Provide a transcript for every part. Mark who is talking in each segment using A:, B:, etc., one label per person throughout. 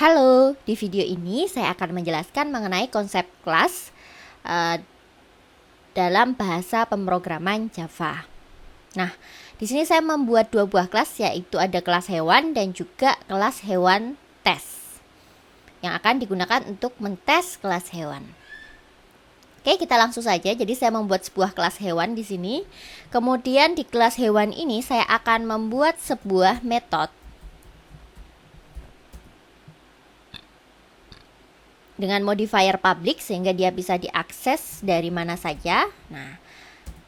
A: Halo, di video ini saya akan menjelaskan mengenai konsep kelas dalam bahasa pemrograman Java. Nah, di sini saya membuat dua buah kelas, yaitu ada kelas hewan dan juga kelas hewan tes yang akan digunakan untuk mentes kelas hewan. Oke, kita langsung saja. Jadi saya membuat sebuah kelas hewan di sini. Kemudian di kelas hewan ini saya akan membuat sebuah metode dengan modifier public sehingga dia bisa diakses dari mana saja. Nah,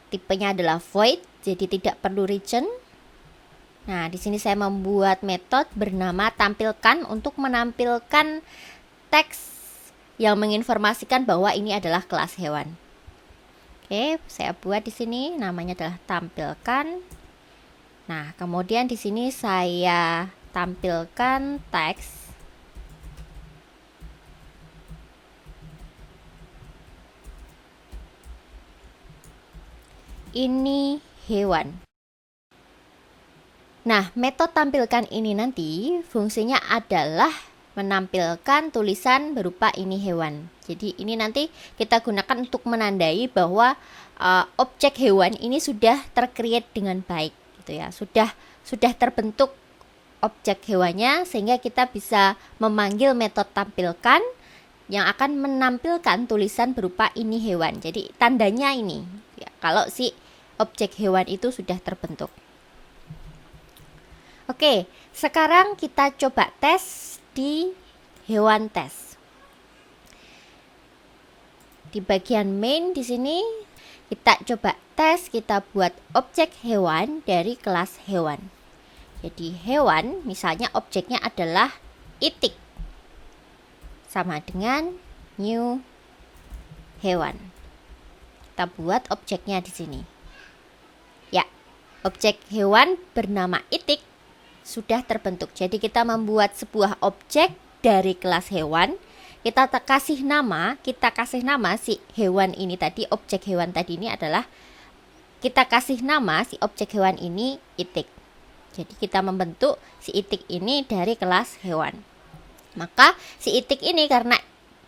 A: tipenya adalah void, jadi tidak perlu return. Nah, di sini saya membuat metode bernama tampilkan untuk menampilkan teks yang menginformasikan bahwa ini adalah kelas hewan. Oke, saya buat di sini namanya adalah tampilkan. Nah, kemudian di sini saya tampilkan teks ini hewan. Nah, metode tampilkan ini nanti fungsinya adalah menampilkan tulisan berupa ini hewan. Jadi ini nanti kita gunakan untuk menandai bahwa objek hewan ini sudah tercreate dengan baik, gitu ya. Sudah terbentuk objek hewannya sehingga kita bisa memanggil metode tampilkan yang akan menampilkan tulisan berupa ini hewan. Jadi tandanya ini, ya, kalau si objek hewan itu sudah terbentuk. Oke, sekarang kita coba tes di hewan tes. Di bagian main di sini kita coba tes, kita buat objek hewan dari kelas hewan. Jadi hewan misalnya objeknya adalah itik. Sama dengan new hewan. Kita buat objeknya di sini. Ya, objek hewan bernama itik sudah terbentuk. Jadi kita membuat sebuah objek dari kelas hewan. Kita kasih nama si hewan ini tadi, objek hewan tadi ini adalah kita kasih nama si objek hewan ini itik. Jadi kita membentuk si itik ini dari kelas hewan. Maka si itik ini karena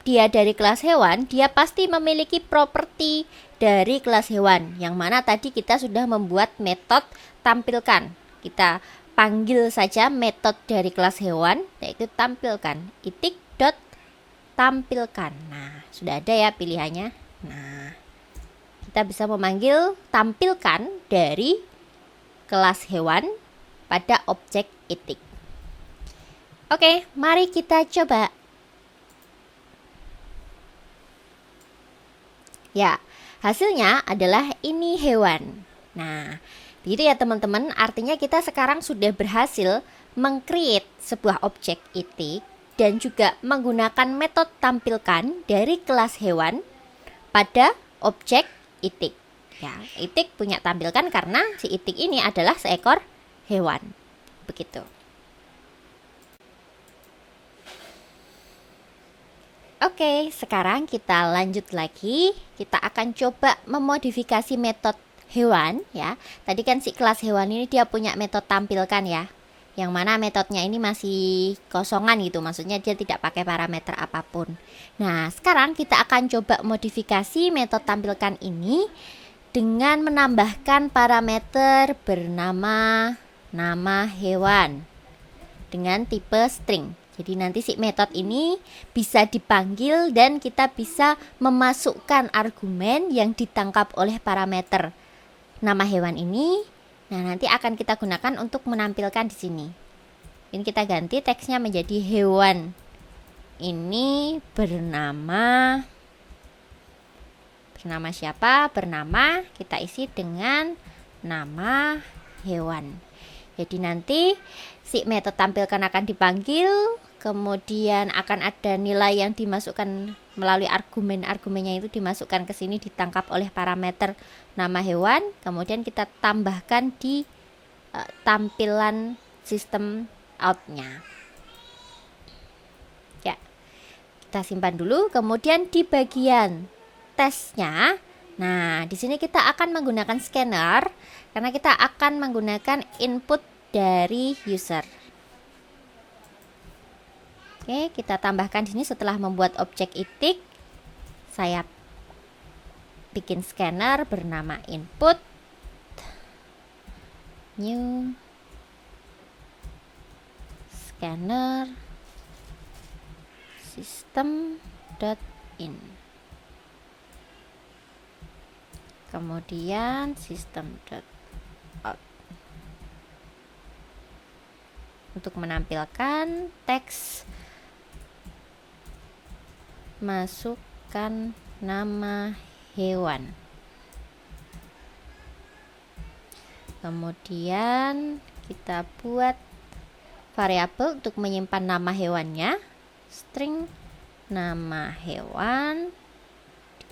A: dia dari kelas hewan, dia pasti memiliki properti dari kelas hewan, yang mana tadi kita sudah membuat metode tampilkan. Kita panggil saja metode dari kelas hewan, yaitu tampilkan, itik.tampilkan. Nah, sudah ada ya pilihannya. Nah, kita bisa memanggil tampilkan dari kelas hewan pada objek itik. Oke, mari kita coba. Ya, hasilnya adalah ini hewan. Nah, begitu ya teman-teman. Artinya kita sekarang sudah berhasil meng-create sebuah objek itik dan juga menggunakan metode tampilkan dari kelas hewan pada objek itik. Ya, itik punya tampilkan karena si itik ini adalah seekor hewan. Begitu. Oke, sekarang kita lanjut lagi. Kita akan coba memodifikasi metode hewan ya. Tadi kan si kelas hewan ini dia punya metode tampilkan ya. Yang mana metodenya ini masih kosongan gitu. Maksudnya dia tidak pakai parameter apapun. Nah, sekarang kita akan coba modifikasi metode tampilkan ini dengan menambahkan parameter bernama nama hewan dengan tipe string. Jadi nanti si metode ini bisa dipanggil dan kita bisa memasukkan argumen yang ditangkap oleh parameter nama hewan ini. Nah, nanti akan kita gunakan untuk menampilkan di sini. Ini kita ganti teksnya menjadi hewan ini bernama siapa? Bernama, kita isi dengan nama hewan. Jadi nanti si metode tampilkan akan dipanggil, kemudian akan ada nilai yang dimasukkan melalui argumennya itu dimasukkan ke sini, ditangkap oleh parameter nama hewan, kemudian kita tambahkan di tampilan sistem outnya. Ya, kita simpan dulu. Kemudian di bagian tesnya, nah di sini kita akan menggunakan scanner karena kita akan menggunakan input dari user. Oke, kita tambahkan di sini setelah membuat objek itik, saya bikin scanner bernama input new scanner system.in. Kemudian system.out. Untuk menampilkan teks, masukkan nama hewan. Kemudian kita buat variabel untuk menyimpan nama hewannya, string nama hewan,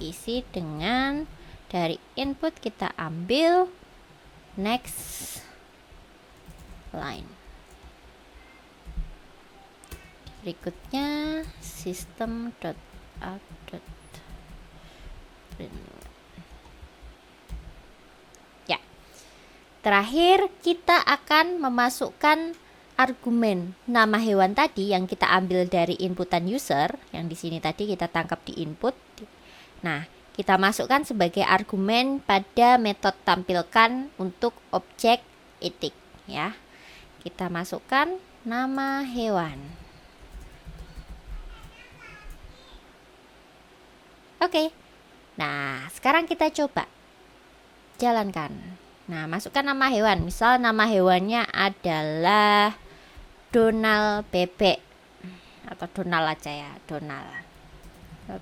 A: diisi dengan dari input kita ambil next line. Berikutnya system.out.print. Ya. Terakhir kita akan memasukkan argumen nama hewan tadi yang kita ambil dari inputan user, yang di sini tadi kita tangkap di input. Nah, kita masukkan sebagai argumen pada metode tampilkan untuk objek itik ya. Kita masukkan nama hewan. Oke. Nah, sekarang kita coba jalankan. Nah, masukkan nama hewan. Misal nama hewannya adalah Donald bebek atau Donald aja ya, Donald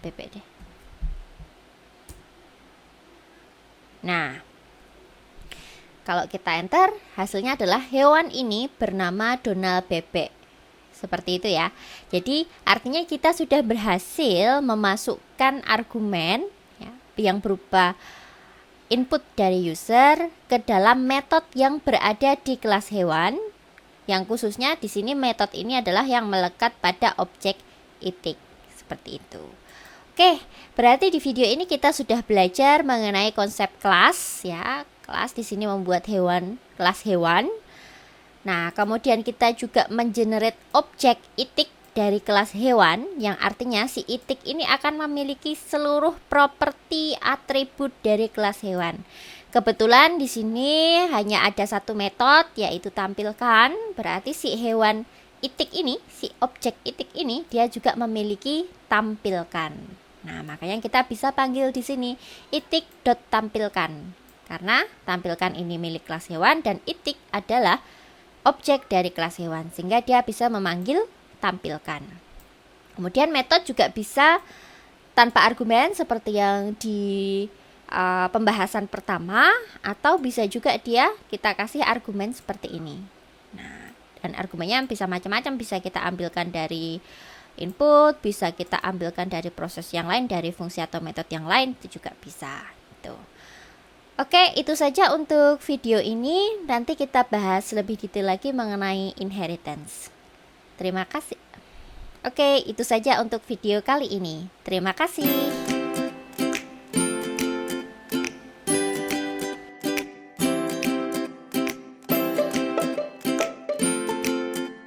A: bebek deh. Nah, kalau kita enter, hasilnya adalah hewan ini bernama Donald bebek. Seperti itu ya. Jadi artinya kita sudah berhasil memasukkan argumen ya, yang berupa input dari user ke dalam metode yang berada di kelas hewan. Yang khususnya di sini metode ini adalah yang melekat pada objek itik. Seperti itu. Oke, berarti di video ini kita sudah belajar mengenai konsep kelas ya. Kelas di sini membuat hewan, kelas hewan. Nah, kemudian kita juga mengenerate objek itik dari kelas hewan, yang artinya si itik ini akan memiliki seluruh properti atribut dari kelas hewan. Kebetulan di sini hanya ada satu metode, yaitu tampilkan. Berarti si hewan itik ini, si objek itik ini, dia juga memiliki tampilkan. Nah, makanya kita bisa panggil di sini itik.tampilkan. Karena tampilkan ini milik kelas hewan dan itik adalah objek dari kelas hewan, sehingga dia bisa memanggil tampilkan. Kemudian metode juga bisa tanpa argumen seperti yang di pembahasan pertama, atau bisa juga kita kasih argumen seperti ini. Nah, dan argumennya bisa macam-macam, bisa kita ambilkan dari input, bisa kita ambilkan dari proses yang lain, dari fungsi atau metode yang lain, itu juga bisa. Gitu. Oke, itu saja untuk video ini. Nanti kita bahas lebih detail lagi mengenai inheritance. Terima kasih. Oke, itu saja untuk video kali ini. Terima kasih.